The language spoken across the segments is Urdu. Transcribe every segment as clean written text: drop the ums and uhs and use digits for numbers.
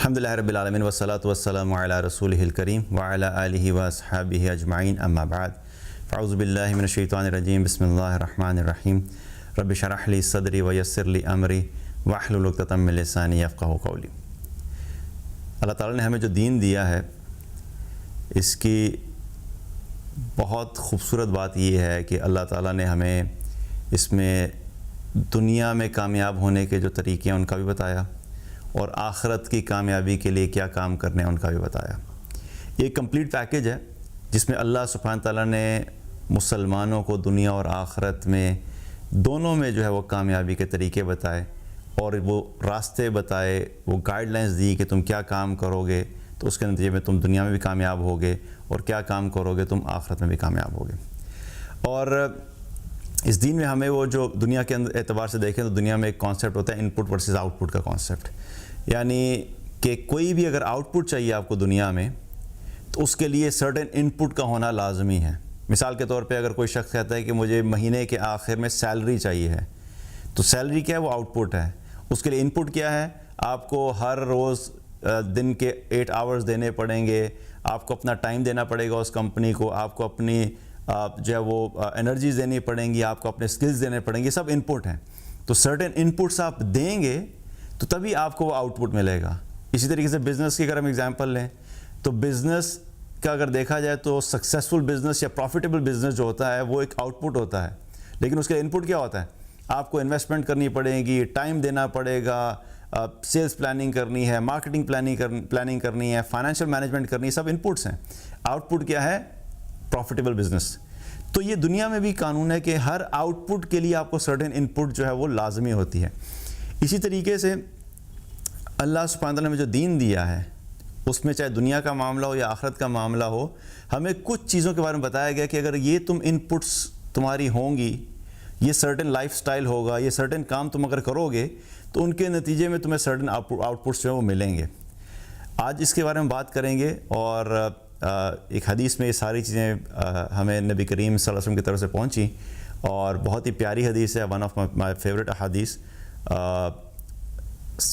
الحمدللہ رب العالمین والصلاة والسلام علی رسولہ الکریم وعلی آلہ واصحابہ اجمعین اما بعد فاعوذ باللہ من الشیطان الرجیم بسم اللہ الرحمن الرحیم رب اشرح لی صدری ویسر لی امری واحلل عقدۃ من لسانی یفقہوا قولی۔ اللہ تعالیٰ نے ہمیں جو دین دیا ہے اس کی بہت خوبصورت بات یہ ہے کہ اللہ تعالیٰ نے ہمیں اس میں دنیا میں کامیاب ہونے کے جو طریقے ہیں ان کا بھی بتایا اور آخرت کی کامیابی کے لیے کیا کام کرنے ہیں ان کا بھی بتایا۔ یہ ایک کمپلیٹ پیکیج ہے جس میں اللہ سبحانہ تعالیٰ نے مسلمانوں کو دنیا اور آخرت میں دونوں میں جو ہے وہ کامیابی کے طریقے بتائے اور وہ راستے بتائے، وہ گائیڈ لائنز دی کہ تم کیا کام کرو گے تو اس کے نتیجے میں تم دنیا میں بھی کامیاب ہوگے اور کیا کام کرو گے تم آخرت میں بھی کامیاب ہوگے۔ اور اس دین میں ہمیں وہ جو دنیا کے اعتبار سے دیکھیں تو دنیا میں ایک کانسیپٹ ہوتا ہے ان پٹ ورسز آؤٹ پٹ کا کانسیپٹ، یعنی کہ کوئی بھی اگر آؤٹ پٹ چاہیے آپ کو دنیا میں تو اس کے لیے سرٹن ان پٹ کا ہونا لازمی ہے۔ مثال کے طور پہ اگر کوئی شخص کہتا ہے کہ مجھے مہینے کے آخر میں سیلری چاہیے ہے تو سیلری کیا ہے؟ وہ آؤٹ پٹ ہے۔ اس کے لیے ان پٹ کیا ہے؟ آپ کو ہر روز دن کے 8 آورز دینے پڑیں گے، آپ کو اپنا ٹائم دینا پڑے گا اس کمپنی کو، آپ کو اپنی جو ہے وہ انرجیز دینی پڑیں گی، آپ کو اپنے سکلز دینے پڑیں گے، سب ان پٹ ہیں۔ تو سرٹن ان پٹس آپ دیں گے تو تبھی آپ کو وہ آؤٹ پٹ ملے گا۔ اسی طریقے سے بزنس کی اگر ہم ایگزامپل لیں تو بزنس کا اگر دیکھا جائے تو سکسیزفل بزنس یا پروفیٹیبل بزنس جو ہوتا ہے وہ ایک آؤٹ پٹ ہوتا ہے، لیکن اس کے ان پٹ کیا ہوتا ہے؟ آپ کو انویسٹمنٹ کرنی پڑے گی، ٹائم دینا پڑے گا، سیلز پلاننگ کرنی ہے، مارکیٹنگ پلاننگ کرنی ہے، فائنینشیل مینجمنٹ کرنی ہے، سب ان پٹس ہیں۔ آؤٹ پٹ کیا ہے؟ Profitable business. تو یہ دنیا میں بھی قانون ہے کہ ہر آؤٹ پٹ کے لیے آپ کو سرٹن ان پٹ جو ہے وہ لازمی ہوتی ہے۔ اسی طریقے سے اللہ سبحانہ تعالیٰ نے جو دین دیا ہے اس میں چاہے دنیا کا معاملہ ہو یا آخرت کا معاملہ ہو، ہمیں کچھ چیزوں کے بارے میں بتایا گیا کہ اگر یہ تم ان پٹس تمہاری ہوں گی، یہ سرٹن لائف سٹائل ہوگا، یہ سرٹن کام تم اگر کرو گے تو ان کے نتیجے میں تمہیں سرٹن آؤٹ پٹس جو ہیں وہ ملیں گے۔ آج اس کے بارے میں بات کریں گے اور ایک حدیث میں یہ ساری چیزیں ہمیں نبی کریم صلی اللہ علیہ وسلم کی طرف سے پہنچی اور بہت ہی پیاری حدیث ہے، ون آف مائی فیوریٹ احادیث،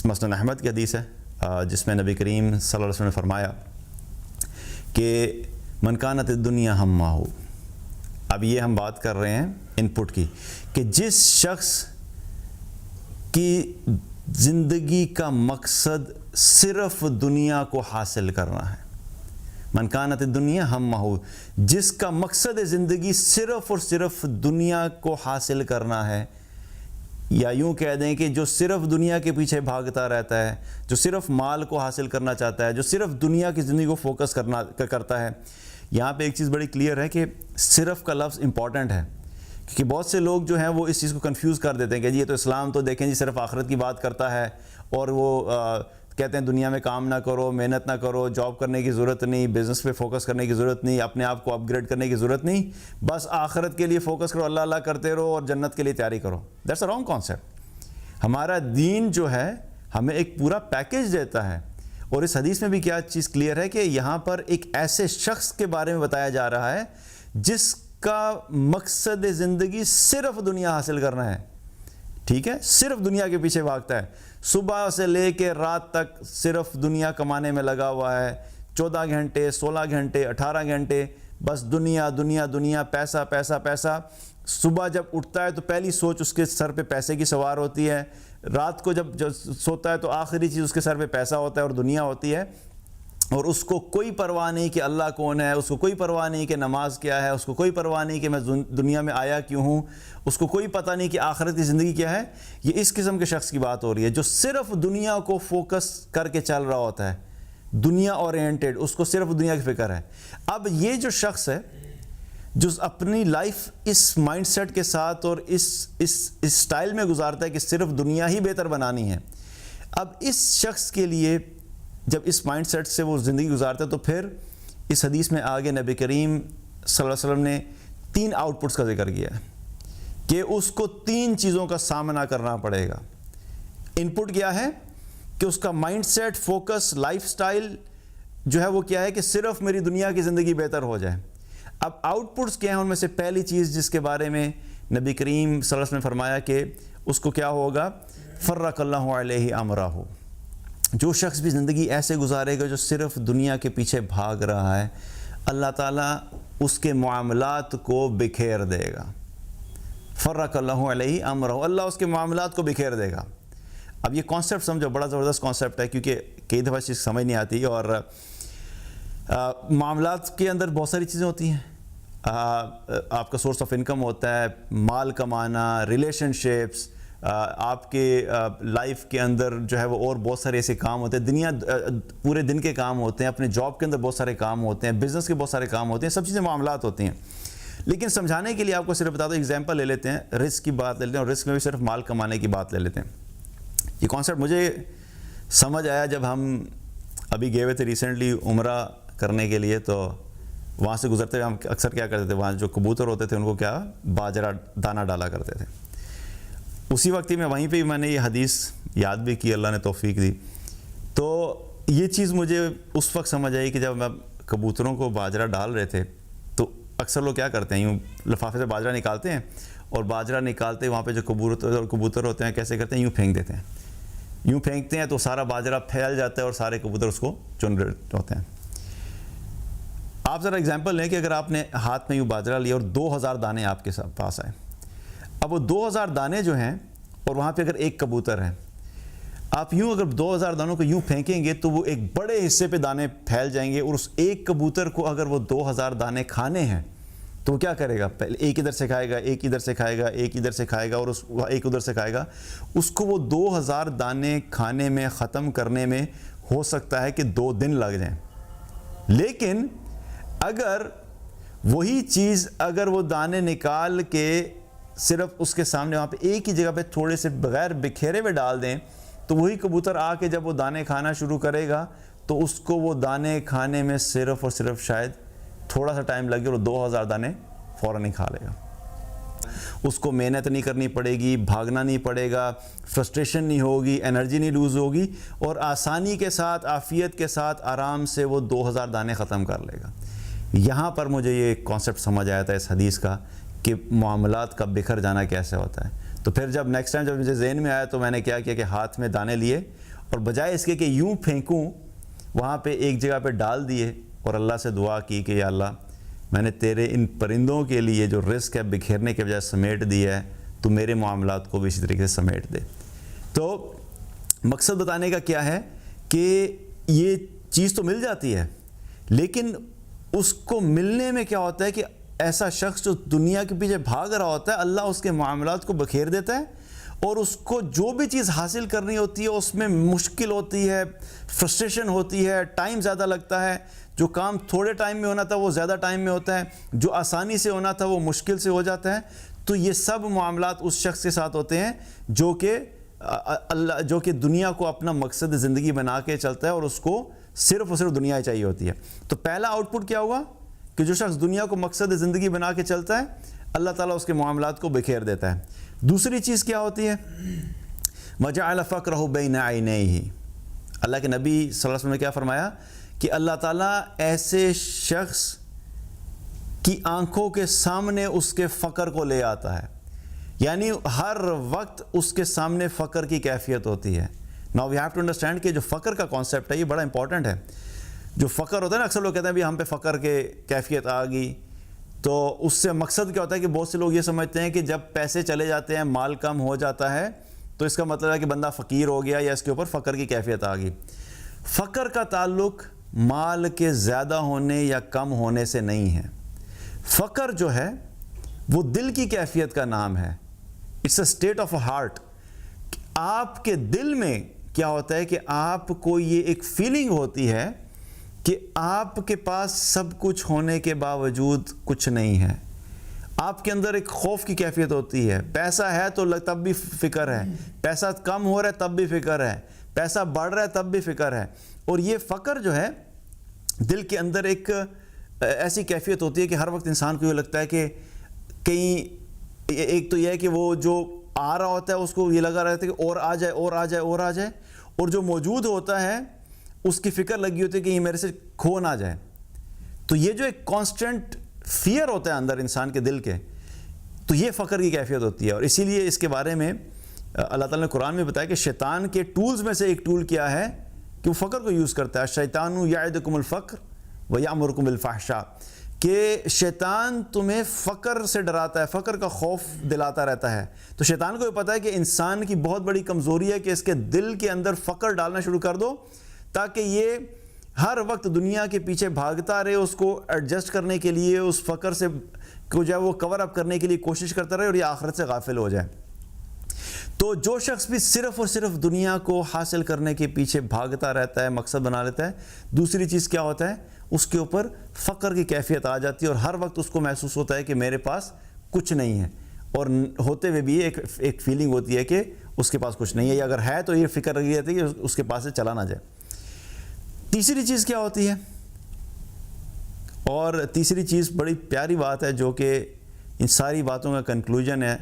مسند احمد کی حدیث ہے جس میں نبی کریم صلی اللہ علیہ وسلم نے فرمایا کہ من کانت الدنیا ہمہ۔ اب یہ ہم بات کر رہے ہیں ان پٹ کی کہ جس شخص کی زندگی کا مقصد صرف دنیا کو حاصل کرنا ہے، من کانت الدنیا ہمہ، جس کا مقصد زندگی صرف اور صرف دنیا کو حاصل کرنا ہے، یا یوں کہہ دیں کہ جو صرف دنیا کے پیچھے بھاگتا رہتا ہے، جو صرف مال کو حاصل کرنا چاہتا ہے، جو صرف دنیا کی زندگی کو فوکس کرتا ہے۔ یہاں پہ ایک چیز بڑی کلیئر ہے کہ صرف کا لفظ امپورٹنٹ ہے، کیونکہ بہت سے لوگ جو ہیں وہ اس چیز کو کنفیوز کر دیتے ہیں کہ جی یہ تو اسلام تو دیکھیں جی صرف آخرت کی بات کرتا ہے اور وہ کہتے ہیں دنیا میں کام نہ کرو، محنت نہ کرو، جاب کرنے کی ضرورت نہیں، بزنس پہ فوکس کرنے کی ضرورت نہیں، اپنے آپ کو اپ گریڈ کرنے کی ضرورت نہیں، بس آخرت کے لیے فوکس کرو، اللہ اللہ کرتے رہو اور جنت کے لیے تیاری کرو۔ That's a wrong concept. ہمارا دین جو ہے ہمیں ایک پورا پیکیج دیتا ہے، اور اس حدیث میں بھی کیا چیز کلیئر ہے کہ یہاں پر ایک ایسے شخص کے بارے میں بتایا جا رہا ہے جس کا مقصد زندگی صرف دنیا حاصل کرنا ہے، ٹھیک ہے، صرف دنیا کے پیچھے بھاگتا ہے، صبح سے لے کے رات تک صرف دنیا کمانے میں لگا ہوا ہے، 14 گھنٹے 16 گھنٹے 18 گھنٹے بس دنیا دنیا دنیا، پیسہ پیسہ پیسہ۔ صبح جب اٹھتا ہے تو پہلی سوچ اس کے سر پہ پیسے کی سوار ہوتی ہے، رات کو جب سوتا ہے تو آخری چیز اس کے سر پہ پیسہ ہوتا ہے اور دنیا ہوتی ہے، اور اس کو کوئی پرواہ نہیں کہ اللہ کون ہے، اس کو کوئی پرواہ نہیں کہ نماز کیا ہے، اس کو کوئی پرواہ نہیں کہ میں دنیا میں آیا کیوں ہوں، اس کو کوئی پتہ نہیں کہ آخرت کی زندگی کیا ہے۔ یہ اس قسم کے شخص کی بات ہو رہی ہے جو صرف دنیا کو فوکس کر کے چل رہا ہوتا ہے، دنیا اورینٹڈ، اس کو صرف دنیا کی فکر ہے۔ اب یہ جو شخص ہے جو اپنی لائف اس مائنڈ سیٹ کے ساتھ اور اس سٹائل میں گزارتا ہے کہ صرف دنیا ہی بہتر بنانی ہے، اب اس شخص کے لیے جب اس مائنڈ سیٹ سے وہ زندگی گزارتا ہے تو پھر اس حدیث میں آگے نبی کریم صلی اللہ علیہ وسلم نے 3 آؤٹ پٹس کا ذکر کیا ہے کہ اس کو 3 چیزوں کا سامنا کرنا پڑے گا۔ ان پٹ کیا ہے کہ اس کا mindset, focus, lifestyle جو ہے وہ کیا ہے کہ صرف میری دنیا کی زندگی بہتر ہو جائے۔ اب آؤٹ پٹس کیا ہیں؟ ان میں سے پہلی چیز جس کے بارے میں نبی کریم صلی اللہ علیہ وسلم نے فرمایا کہ اس کو کیا ہوگا؟ فرق اللہ علیہ امرہ، جو شخص بھی زندگی ایسے گزارے گا جو صرف دنیا کے پیچھے بھاگ رہا ہے، اللہ تعالیٰ اس کے معاملات کو بکھیر دے گا. فرق اللہ علیہ امرہ، اللہ اس کے معاملات کو بکھیر دے گا. اب یہ کانسیپٹ سمجھو، بڑا زبردست کانسیپٹ ہے، کیونکہ کئی دفعہ چیز سمجھ نہیں آتی. اور معاملات کے اندر بہت ساری چیزیں ہوتی ہیں. آپ کا سورس آف انکم ہوتا ہے، مال کمانا، ریلیشن شپس، آپ کے لائف کے اندر جو ہے وہ اور بہت سارے ایسے کام ہوتے ہیں، پورے دن کے کام ہوتے ہیں، اپنے جاب کے اندر بہت سارے کام ہوتے ہیں، بزنس کے بہت سارے کام ہوتے ہیں، سب چیزیں معاملات ہوتی ہیں. لیکن سمجھانے کے لیے آپ کو صرف بتا دو، ایگزامپل لے لیتے ہیں، رزق کی بات لے لیتے ہیں، اور رزق میں بھی صرف مال کمانے کی بات لے لیتے ہیں. یہ کانسیپٹ مجھے سمجھ آیا جب ہم ابھی گئے ہوئے تھے ریسنٹلی عمرہ کرنے کے لیے. تو وہاں سے گزرتے ہوئے ہم اکثر کیا کرتے تھے، وہاں جو کبوتر ہوتے تھے ان کو کیا باجرہ دانہ ڈالا کرتے تھے. اسی وقت ہی وہیں پہ میں نے یہ حدیث یاد بھی کی، اللہ نے توفیق دی. تو یہ چیز مجھے اس وقت سمجھ آئی کہ جب ہم کبوتروں کو باجرہ ڈال رہے تھے تو اکثر لوگ کیا کرتے ہیں، یوں لفافے سے باجرہ نکالتے ہیں، اور باجرہ نکالتے وہاں پہ جو کبوتر ہوتے ہیں کیسے کرتے ہیں، یوں پھینک دیتے ہیں. یوں پھینکتے ہیں تو سارا باجرہ پھیل جاتا ہے اور سارے کبوتر اس کو چن رہے ہوتے ہیں. آپ ذرا اگزامپل لیں کہ اگر آپ نے ہاتھ میں یوں باجرہ لیا اور 2000 دانے آپ کے پاس آئے. اب وہ 2000 دانے جو ہیں، اور وہاں پہ اگر ایک کبوتر ہے، آپ یوں اگر 2000 دانوں کو یوں پھینکیں گے تو وہ ایک بڑے حصے پہ دانے پھیل جائیں گے. اور اس ایک کبوتر کو اگر وہ 2000 دانے کھانے ہیں تو وہ کیا کرے گا، پہلے ایک ادھر سے کھائے گا، ایک ادھر سے کھائے گا، ایک ادھر سے کھائے گا، اور ایک ادھر سے کھائے گا. اس کو وہ 2000 دانے کھانے میں، ختم کرنے میں ہو سکتا ہے کہ 2 دن لگ جائیں. لیکن اگر وہی چیز اگر وہ دانے نکال کے صرف اس کے سامنے وہاں پہ ایک ہی جگہ پہ تھوڑے سے بغیر بکھیرے ہوئے ڈال دیں، تو وہی کبوتر آ کے جب وہ دانے کھانا شروع کرے گا تو اس کو وہ دانے کھانے میں صرف اور صرف شاید تھوڑا سا ٹائم لگے اور 2000 دانے فوراً ہی کھا لے گا. اس کو محنت نہیں کرنی پڑے گی، بھاگنا نہیں پڑے گا، فرسٹریشن نہیں ہوگی، انرجی نہیں لوز ہوگی، اور آسانی کے ساتھ، عافیت کے ساتھ آرام سے وہ 2000 دانے ختم کر لے گا. یہاں پر مجھے یہ کانسیپٹ سمجھ آیا تھا اس حدیث کا کہ معاملات کا بکھر جانا کیسے ہوتا ہے. تو پھر جب نیکسٹ ٹائم جب مجھے ذہن میں آیا تو میں نے کیا کیا کہ ہاتھ میں دانے لیے، اور بجائے اس کے کہ یوں پھینکوں وہاں پہ ایک جگہ پہ ڈال دیے، اور اللہ سے دعا کی کہ یا اللہ میں نے تیرے ان پرندوں کے لیے جو رزق ہے بکھیرنے کے بجائے سمیٹ دیا ہے، تو میرے معاملات کو بھی اسی طریقے سے سمیٹ دے. تو مقصد بتانے کا کیا ہے کہ یہ چیز تو مل جاتی ہے، لیکن اس کو ملنے میں کیا ہوتا ہے کہ ایسا شخص جو دنیا کے پیچھے بھاگ رہا ہوتا ہے، اللہ اس کے معاملات کو بکھیر دیتا ہے، اور اس کو جو بھی چیز حاصل کرنی ہوتی ہے اس میں مشکل ہوتی ہے، فرسٹریشن ہوتی ہے، ٹائم زیادہ لگتا ہے. جو کام تھوڑے ٹائم میں ہونا تھا وہ زیادہ ٹائم میں ہوتا ہے، جو آسانی سے ہونا تھا وہ مشکل سے ہو جاتا ہے. تو یہ سب معاملات اس شخص کے ساتھ ہوتے ہیں جو کہ دنیا کو اپنا مقصد زندگی بنا کے چلتا ہے، اور اس کو صرف اور صرف دنیا ہی چاہیے ہوتی ہے. تو پہلا آؤٹ پٹ کیا ہوا کہ جو شخص دنیا کو مقصد زندگی بنا کے چلتا ہے، اللہ تعالیٰ اس کے معاملات کو بکھیر دیتا ہے. دوسری چیز کیا ہوتی ہے، وَجَعَلَ فَقْرَهُ بَيْنَ عَيْنَيْهِ. اللہ کے نبی صلی اللہ علیہ وسلم نے کیا فرمایا کہ اللہ تعالیٰ ایسے شخص کی آنکھوں کے سامنے اس کے فقر کو لے آتا ہے، یعنی ہر وقت اس کے سامنے فقر کی کیفیت ہوتی ہے. Now we have to understand کہ جو فقر کا کانسیپٹ ہے یہ بڑا امپورٹنٹ ہے. جو فقر ہوتا ہے نا، اکثر لوگ کہتے ہیں بھی ہم پہ فقر کے کیفیت آ گئی، تو اس سے مقصد کیا ہوتا ہے کہ بہت سے لوگ یہ سمجھتے ہیں کہ جب پیسے چلے جاتے ہیں، مال کم ہو جاتا ہے، تو اس کا مطلب ہے کہ بندہ فقیر ہو گیا یا اس کے اوپر فقر کی کیفیت آ گئی. فقر کا تعلق مال کے زیادہ ہونے یا کم ہونے سے نہیں ہے. فقر جو ہے وہ دل کی کیفیت کا نام ہے. It's a state of a heart. آپ کے دل میں کیا ہوتا ہے کہ آپ کو یہ ایک فیلنگ ہوتی ہے کہ آپ کے پاس سب کچھ ہونے کے باوجود کچھ نہیں ہے. آپ کے اندر ایک خوف کی کیفیت ہوتی ہے. پیسہ ہے تو تب بھی فکر ہے، پیسہ کم ہو رہا ہے تب بھی فکر ہے، پیسہ بڑھ رہا ہے تب بھی فکر ہے. اور یہ فقر جو ہے دل کے اندر ایک ایسی کیفیت ہوتی ہے کہ ہر وقت انسان کو یہ لگتا ہے کہ کہیں ایک تو یہ ہے کہ وہ جو آ رہا ہوتا ہے اس کو یہ لگا رہتا ہے کہ اور آ جائے اور آ جائے اور آ جائے، اور جو موجود ہوتا ہے اس کی فکر لگی ہوتی ہے کہ یہ میرے سے کھو نہ جائے. تو یہ جو ایک کانسٹنٹ فیئر ہوتا ہے اندر انسان کے دل کے، تو یہ فقر کی کیفیت ہوتی ہے. اور اسی لیے اس کے بارے میں اللہ تعالیٰ نے قرآن میں بتایا کہ شیطان کے ٹولز میں سے ایک ٹول کیا ہے کہ وہ فقر کو یوز کرتا ہے. شیطان یعدکم الفقر ویامرکم بالفحشاء, کہ شیطان تمہیں فقر سے ڈراتا ہے, فقر کا خوف دلاتا رہتا ہے. تو شیطان کو یہ پتہ ہے کہ انسان کی بہت بڑی کمزوری ہے کہ اس کے دل کے اندر فقر ڈالنا شروع کر دو, تاکہ یہ ہر وقت دنیا کے پیچھے بھاگتا رہے, اس کو ایڈجسٹ کرنے کے لیے, اس فقر سے کو جو ہے وہ کور اپ کرنے کے لیے کوشش کرتا رہے اور یہ آخرت سے غافل ہو جائے. تو جو شخص بھی صرف اور صرف دنیا کو حاصل کرنے کے پیچھے بھاگتا رہتا ہے, مقصد بنا لیتا ہے, دوسری چیز کیا ہوتا ہے, اس کے اوپر فقر کی کیفیت آ جاتی ہے اور ہر وقت اس کو محسوس ہوتا ہے کہ میرے پاس کچھ نہیں ہے, اور ہوتے ہوئے بھی ایک فیلنگ ہوتی ہے کہ اس کے پاس کچھ نہیں ہے, یا اگر ہے تو یہ فکر رہی رہتی ہے کہ اس کے پاس سے چلا نہ جائے. تیسری چیز کیا ہوتی ہے, اور تیسری چیز بڑی پیاری بات ہے جو کہ ان ساری باتوں کا کنکلوژن ہے,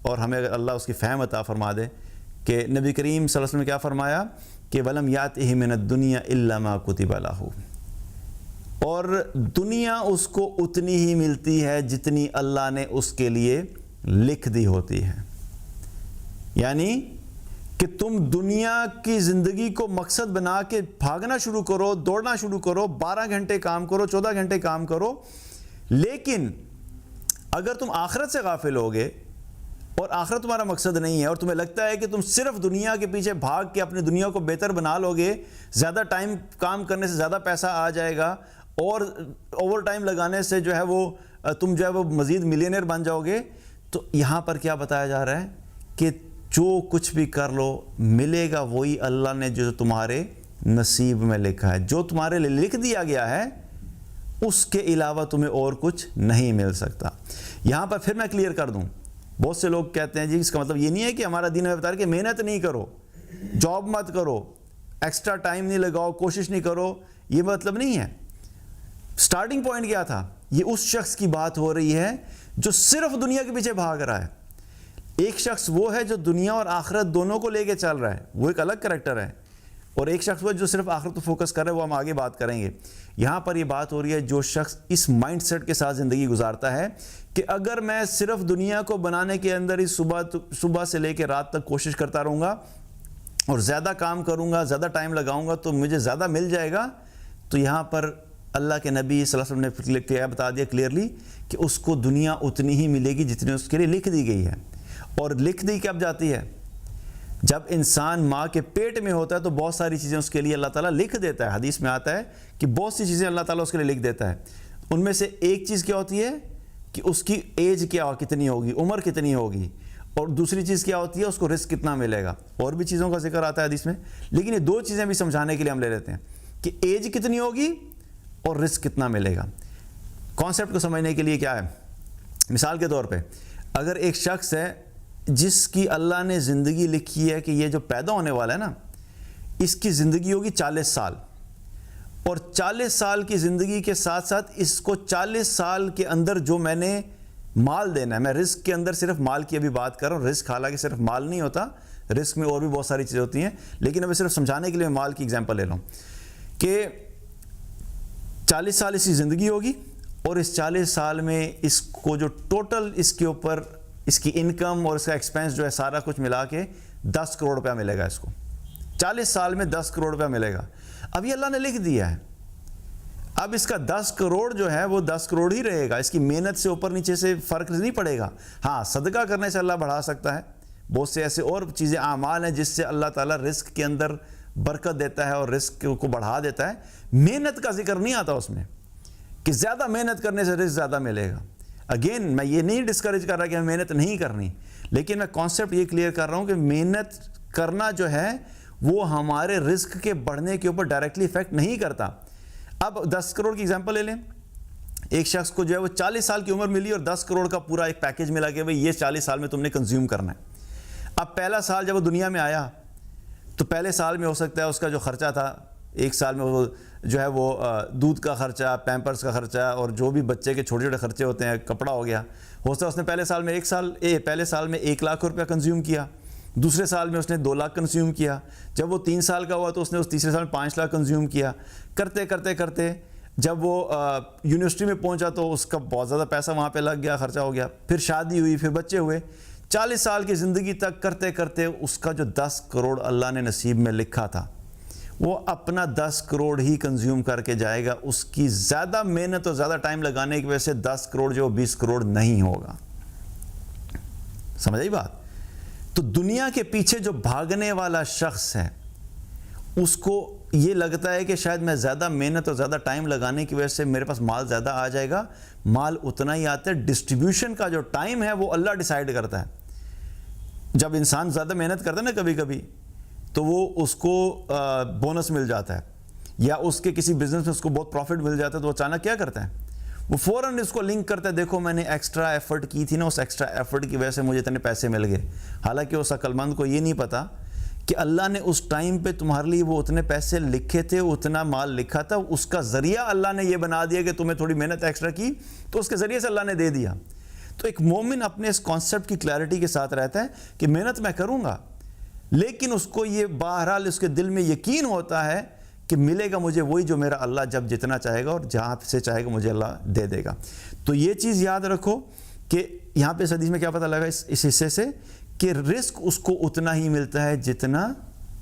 اور ہمیں اگر اللہ اس کی فہم عطا فرما دے کہ نبی کریم صلی اللہ علیہ وسلم نے کیا فرمایا کہ وَلَمْ يَأْتِهِ مِنَ الدُّنْيَا إِلَّا مَا كُتِبَ لَهُ, اور دنیا اس کو اتنی ہی ملتی ہے جتنی اللہ نے اس کے لیے لکھ دی ہوتی ہے. یعنی کہ تم دنیا کی زندگی کو مقصد بنا کے بھاگنا شروع کرو, دوڑنا شروع کرو, 12 گھنٹے کام کرو, 14 گھنٹے کام کرو, لیکن اگر تم آخرت سے غافل ہوگے اور آخرت تمہارا مقصد نہیں ہے, اور تمہیں لگتا ہے کہ تم صرف دنیا کے پیچھے بھاگ کے اپنی دنیا کو بہتر بنا لو گے, زیادہ ٹائم کام کرنے سے زیادہ پیسہ آ جائے گا, اور اوور ٹائم لگانے سے جو ہے وہ تم جو ہے وہ مزید ملینئر بن جاؤ گے, تو یہاں پر کیا بتایا جا رہا ہے کہ جو کچھ بھی کر لو ملے گا وہی اللہ نے جو تمہارے نصیب میں لکھا ہے, جو تمہارے لیے لکھ دیا گیا ہے اس کے علاوہ تمہیں اور کچھ نہیں مل سکتا. یہاں پر پھر میں کلیئر کر دوں, بہت سے لوگ کہتے ہیں جی اس کا مطلب یہ نہیں ہے کہ ہمارا دین میں بتا رہا ہے کہ محنت نہیں کرو, جاب مت کرو, ایکسٹرا ٹائم نہیں لگاؤ, کوشش نہیں کرو, یہ مطلب نہیں ہے. سٹارٹنگ پوائنٹ کیا تھا, یہ اس شخص کی بات ہو رہی ہے جو صرف دنیا کے پیچھے بھاگ رہا ہے. ایک شخص وہ ہے جو دنیا اور آخرت دونوں کو لے کے چل رہا ہے, وہ ایک الگ کریکٹر ہے, اور ایک شخص وہ جو صرف آخرت کو فوکس کر رہا ہے, وہ ہم آگے بات کریں گے. یہاں پر یہ بات ہو رہی ہے جو شخص اس مائنڈ سیٹ کے ساتھ زندگی گزارتا ہے کہ اگر میں صرف دنیا کو بنانے کے اندر ہی صبح سے لے کے رات تک کوشش کرتا رہوں گا اور زیادہ کام کروں گا, زیادہ ٹائم لگاؤں گا تو مجھے زیادہ مل جائے گا, تو یہاں پر اللہ کے نبی صلی اللہ علیہ وسلم نے کیا بتا دیا کلیئرلی کہ اس کو دنیا اتنی ہی ملے گی جتنی اس کے لیے لکھ دی گئی ہے. اور لکھ دی کب جاتی ہے, جب انسان ماں کے پیٹ میں ہوتا ہے تو بہت ساری چیزیں اس کے لیے اللہ تعالیٰ لکھ دیتا ہے. حدیث میں آتا ہے کہ بہت سی چیزیں اللہ تعالیٰ اس کے لیے لکھ دیتا ہے. ان میں سے ایک چیز کیا ہوتی ہے کہ اس کی ایج کتنی ہوگی, عمر کتنی ہوگی, اور دوسری چیز کیا ہوتی ہے اس کو رزق کتنا ملے گا. اور بھی چیزوں کا ذکر آتا ہے حدیث میں, لیکن یہ دو چیزیں بھی سمجھانے کے لیے ہم لے لیتے ہیں کہ ایج کتنی ہوگی اور رزق کتنا ملے گا. کانسیپٹ کو سمجھنے کے لیے کیا ہے, مثال کے طور پہ اگر ایک شخص ہے جس کی اللہ نے زندگی لکھی ہے کہ یہ جو پیدا ہونے والا ہے نا, اس کی زندگی ہوگی 40 سال, اور 40 سال کی زندگی کے ساتھ ساتھ اس کو 40 سال کے اندر جو میں نے مال دینا ہے, میں رزق کے اندر صرف مال کی ابھی بات کر رہا ہوں, رزق حالانکہ صرف مال نہیں ہوتا, رزق میں اور بھی بہت ساری چیزیں ہوتی ہیں, لیکن ابھی صرف سمجھانے کے لیے مال کی ایگزامپل لے رہا ہوں کہ 40 سال اس کی زندگی ہوگی, اور اس 40 سال میں اس کو جو ٹوٹل اس کے اوپر اس کی انکم اور اس کا ایکسپینس جو ہے سارا کچھ ملا کے 10 کروڑ روپیہ ملے گا. اس کو 40 سال میں 10 کروڑ روپیہ ملے گا. اب یہ اللہ نے لکھ دیا ہے, اب اس کا 10 کروڑ جو ہے وہ 10 کروڑ ہی رہے گا, اس کی محنت سے اوپر نیچے سے فرق نہیں پڑے گا. ہاں صدقہ کرنے سے اللہ بڑھا سکتا ہے, بہت سے ایسے اور چیزیں اعمال ہیں جس سے اللہ تعالیٰ رزق کے اندر برکت دیتا ہے اور رزق کو بڑھا دیتا ہے. محنت کا ذکر نہیں آتا اس میں کہ زیادہ محنت کرنے سے رزق زیادہ ملے گا. اگین میں یہ نہیں ڈسکریج کر رہا کہ ہمیں محنت نہیں کرنی, لیکن میں کانسیپٹ یہ کلیئر کر رہا ہوں کہ محنت کرنا جو ہے وہ ہمارے رزق کے بڑھنے کے اوپر ڈائریکٹلی افیکٹ نہیں کرتا. اب 10 کروڑ کی ایگزامپل لے لیں, ایک شخص کو جو ہے وہ 40 سال کی عمر ملی اور 10 کروڑ کا پورا ایک پیکیج ملا کہ بھئی یہ 40 سال میں تم نے کنزیوم کرنا ہے. اب پہلا سال جب وہ دنیا میں آیا تو پہلے سال میں ہو سکتا ہے اس کا جو خرچہ تھا, ایک سال میں وہ جو ہے وہ دودھ کا خرچہ, پیمپرز کا خرچہ, اور جو بھی بچے کے چھوٹے چھوٹے خرچے ہوتے ہیں, کپڑا ہو گیا, ہو سکتا ہے اس نے پہلے سال میں 1 لاکھ روپیہ کنزیوم کیا, دوسرے سال میں اس نے 2 لاکھ کنزیوم کیا, جب وہ 3 سال کا ہوا تو اس نے اس تیسرے سال میں 5 لاکھ کنزیوم کیا. کرتے کرتے کرتے جب وہ یونیورسٹی میں پہنچا تو اس کا بہت زیادہ پیسہ وہاں پہ لگ گیا, خرچہ ہو گیا, پھر شادی ہوئی, پھر بچے ہوئے. 40 سال کی زندگی تک کرتے کرتے اس کا جو 10 کروڑ اللہ نے نصیب میں لکھا تھا وہ اپنا 10 کروڑ ہی کنزیوم کر کے جائے گا. اس کی زیادہ محنت اور زیادہ ٹائم لگانے کی وجہ سے 10 کروڑ جو 20 کروڑ نہیں ہوگا. سمجھ آئی بات؟ تو دنیا کے پیچھے جو بھاگنے والا شخص ہے اس کو یہ لگتا ہے کہ شاید میں زیادہ محنت اور زیادہ ٹائم لگانے کی وجہ سے میرے پاس مال زیادہ آ جائے گا. مال اتنا ہی آتا ہے. ڈسٹریبیوشن کا جو ٹائم ہے وہ اللہ ڈیسائیڈ کرتا ہے. جب انسان زیادہ محنت کرتا ہے نا کبھی کبھی تو وہ اس کو بونس مل جاتا ہے, یا اس کے کسی بزنس میں اس کو بہت پروفٹ مل جاتا ہے, تو وہ اچانک کیا کرتا ہے, وہ فوراً اس کو لنک کرتا ہے, دیکھو میں نے ایکسٹرا ایفرٹ کی تھی نا, اس ایکسٹرا ایفرٹ کی وجہ سے مجھے اتنے پیسے مل گئے. حالانکہ اس عقل مند کو یہ نہیں پتا کہ اللہ نے اس ٹائم پہ تمہارے لیے وہ اتنے پیسے لکھے تھے, اتنا مال لکھا تھا, اس کا ذریعہ اللہ نے یہ بنا دیا کہ تمہیں تھوڑی محنت ایکسٹرا کی تو اس کے ذریعے سے اللہ نے دے دیا. تو ایک مومن اپنے اس کانسیپٹ کی کلیئرٹی کے ساتھ رہتا ہے کہ محنت میں کروں گا, لیکن اس کو یہ بہرحال اس کے دل میں یقین ہوتا ہے کہ ملے گا مجھے وہی جو میرا اللہ جب جتنا چاہے گا اور جہاں سے چاہے گا مجھے اللہ دے دے گا. تو یہ چیز یاد رکھو کہ یہاں پہ اس حدیث میں کیا پتہ لگا اس حصے سے, کہ رزق اس کو اتنا ہی ملتا ہے جتنا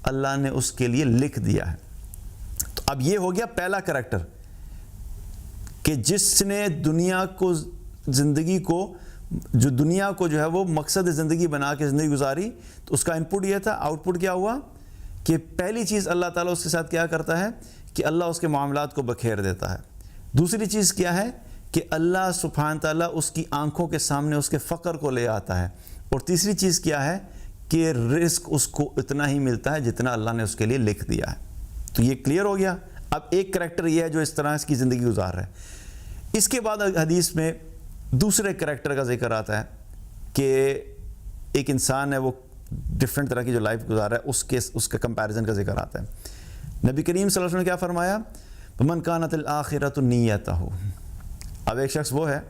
اللہ نے اس کے لیے لکھ دیا ہے. تو اب یہ ہو گیا پہلا کریکٹر کہ جس نے دنیا کو زندگی کو جو ہے وہ مقصد زندگی بنا کے زندگی گزاری. تو اس کا انپٹ یہ تھا, آؤٹ پٹ کیا ہوا کہ پہلی چیز اللہ تعالیٰ اس کے ساتھ کیا کرتا ہے کہ اللہ اس کے معاملات کو بکھیر دیتا ہے. دوسری چیز کیا ہے کہ اللہ سبحانہ تعالیٰ اس کی آنکھوں کے سامنے اس کے فقر کو لے آتا ہے. اور تیسری چیز کیا ہے کہ رزق اس کو اتنا ہی ملتا ہے جتنا اللہ نے اس کے لیے لکھ دیا ہے. تو یہ کلیئر ہو گیا. اب ایک کریکٹر یہ ہے جو اس طرح اس کی زندگی گزار رہا ہے. اس کے بعد حدیث میں دوسرے کریکٹر کا ذکر آتا ہے کہ ایک انسان ہے وہ ڈفرینٹ طرح کی جو لائف گزار رہا ہے, اس کا کمپیریزن کا ذکر آتا ہے. نبی کریم صلی اللہ علیہ وسلم نے کیا فرمایا, وَمَنْ كَانَتِ الْآخِرَةُ نِيَّتَهُ. اب ایک شخص وہ ہے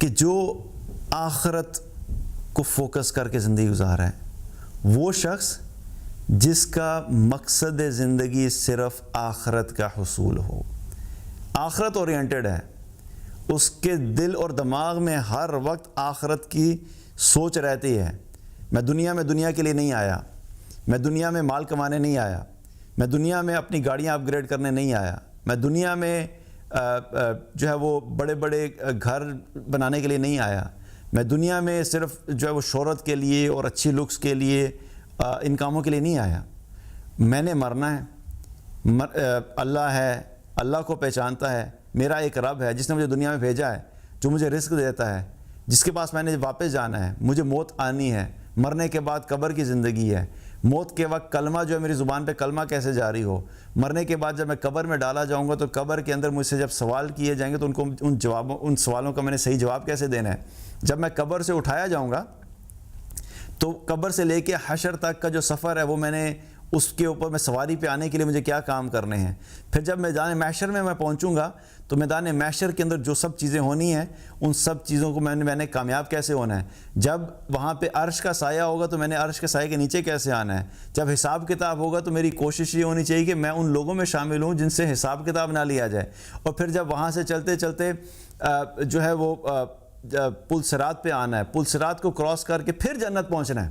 کہ جو آخرت کو فوکس کر کے زندگی گزار رہا ہے, وہ شخص جس کا مقصد زندگی صرف آخرت کا حصول ہو, آخرت اورینٹڈ ہے, اس کے دل اور دماغ میں ہر وقت آخرت کی سوچ رہتی ہے. میں دنیا کے لیے نہیں آیا, میں دنیا میں مال کمانے نہیں آیا, میں دنیا میں اپنی گاڑیاں اپ گریڈ کرنے نہیں آیا, میں دنیا میں جو ہے وہ بڑے بڑے گھر بنانے کے لیے نہیں آیا, میں دنیا میں صرف جو ہے وہ شہرت کے لیے اور اچھی لکس کے لیے ان کاموں کے لیے نہیں آیا. میں نے مرنا ہے, اللہ ہے, اللہ کو پہچانتا ہے, میرا ایک رب ہے جس نے مجھے دنیا میں بھیجا ہے, جو مجھے رزق دیتا ہے, جس کے پاس میں نے واپس جانا ہے, مجھے موت آنی ہے, مرنے کے بعد قبر کی زندگی ہے, موت کے وقت کلمہ جو ہے میری زبان پہ کلمہ کیسے جاری ہو, مرنے کے بعد جب میں قبر میں ڈالا جاؤں گا تو قبر کے اندر مجھ سے جب سوال کیے جائیں گے تو ان سوالوں کا میں نے صحیح جواب کیسے دینا ہے, جب میں قبر سے اٹھایا جاؤں گا تو قبر سے لے کے حشر تک کا جو سفر ہے وہ میں نے اس کے اوپر میں سواری پہ آنے کے لیے مجھے کیا کام کرنے ہیں. پھر جب میدان محشر میں پہنچوں گا تو میدان محشر کے اندر جو سب چیزیں ہونی ہیں ان سب چیزوں کو میں نے کامیاب کیسے ہونا ہے. جب وہاں پہ عرش کا سایہ ہوگا تو میں نے عرش کے سائے کے نیچے کیسے آنا ہے. جب حساب کتاب ہوگا تو میری کوشش یہ ہونی چاہیے کہ میں ان لوگوں میں شامل ہوں جن سے حساب کتاب نہ لیا جائے. اور پھر جب وہاں سے چلتے چلتے جو ہے وہ پل صراط پہ آنا ہے, پل صراط کو کراس کر کے پھر جنت پہنچنا ہے.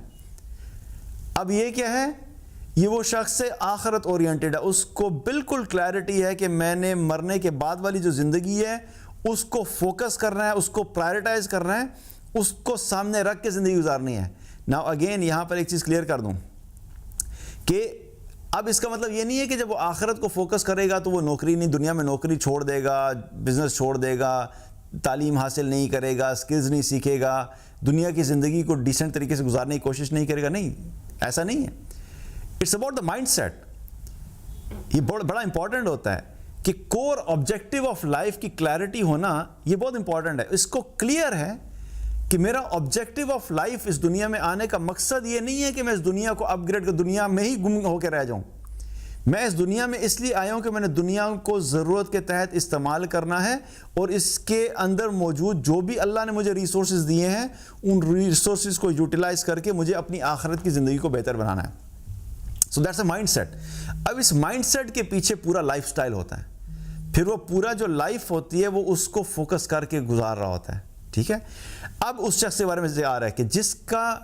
اب یہ کیا ہے, یہ وہ شخص سے آخرت اورینٹڈ ہے, اس کو بالکل کلیئرٹی ہے کہ میں نے مرنے کے بعد والی جو زندگی ہے اس کو فوکس کرنا ہے, اس کو پرائرٹائز کرنا ہے, اس کو سامنے رکھ کے زندگی گزارنی ہے. ناؤ اگین یہاں پر ایک چیز کلیئر کر دوں کہ اب اس کا مطلب یہ نہیں ہے کہ جب وہ آخرت کو فوکس کرے گا تو وہ نوکری نہیں, دنیا میں نوکری چھوڑ دے گا, بزنس چھوڑ دے گا, تعلیم حاصل نہیں کرے گا, سکلز نہیں سیکھے گا, دنیا کی زندگی کو ڈیسنٹ طریقے سے گزارنے کی کوشش نہیں کرے گا. نہیں, ایسا نہیں ہے. It's about the mind set. یہ بڑا امپورٹنٹ ہوتا ہے کہ کور آبجیکٹو آف لائف کی کلیئرٹی ہونا یہ بہت امپورٹنٹ ہے. اس کو کلیئر ہے کہ میرا آبجیکٹو آف لائف اس دنیا میں آنے کا مقصد یہ نہیں ہے کہ میں اس دنیا کو اپ گریڈ کر دنیا میں ہی گم ہو کے رہ جاؤں. میں اس دنیا میں اس لیے آیا ہوں کہ میں نے دنیا کو ضرورت کے تحت استعمال کرنا ہے اور اس کے اندر موجود جو بھی اللہ نے مجھے ریسورسز دیے ہیں ان ریسورسز کو یوٹیلائز کر کے مجھے اپنی آخرت کی زندگی کو بہتر بنانا ہے. So that's a mind set. اب اس مائنڈ سیٹ کے پیچھے پورا لائف سٹائل ہوتا ہے, پھر وہ پورا جو لائف ہوتی ہے وہ اس کو فوکس کر کے گزار رہا ہوتا ہے. ٹھیک ہے. اب اس شخص کے بارے میں آ رہا ہے کہ جس کا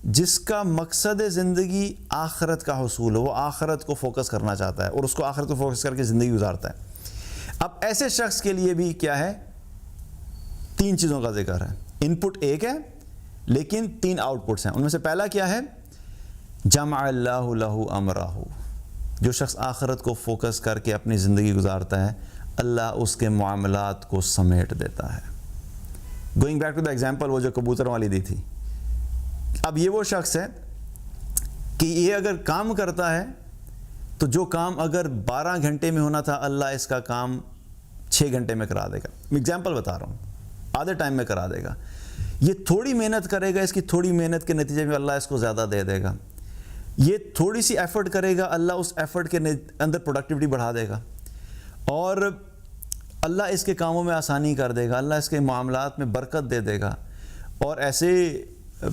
جس کا مقصد زندگی آخرت کا حصول ہو، وہ آخرت کو فوکس کرنا چاہتا ہے اور اس کو آخرت کو فوکس کر کے زندگی گزارتا ہے. اب ایسے شخص کے لیے بھی کیا ہے، 3 چیزوں کا ذکر ہے. ان پٹ ایک ہے لیکن 3 آؤٹ پٹس ہیں. ان میں سے پہلا کیا ہے، جمع اللہ لہ امرہ. جو شخص آخرت کو فوکس کر کے اپنی زندگی گزارتا ہے، اللہ اس کے معاملات کو سمیٹ دیتا ہے. Going back to the example, وہ جو کبوتر والی دی تھی. اب یہ وہ شخص ہے کہ یہ اگر کام کرتا ہے تو جو کام اگر 12 گھنٹے میں ہونا تھا، اللہ اس کا کام 6 گھنٹے میں کرا دے گا. میں ایگزامپل بتا رہا ہوں، آدھے ٹائم میں کرا دے گا. یہ تھوڑی محنت کرے گا، اس کی تھوڑی محنت کے نتیجے میں اللہ اس کو زیادہ دے دے گا. یہ تھوڑی سی ایفرٹ کرے گا، اللہ اس ایفرٹ کے اندر پروڈکٹیوٹی بڑھا دے گا، اور اللہ اس کے کاموں میں آسانی کر دے گا، اللہ اس کے معاملات میں برکت دے دے گا. اور ایسے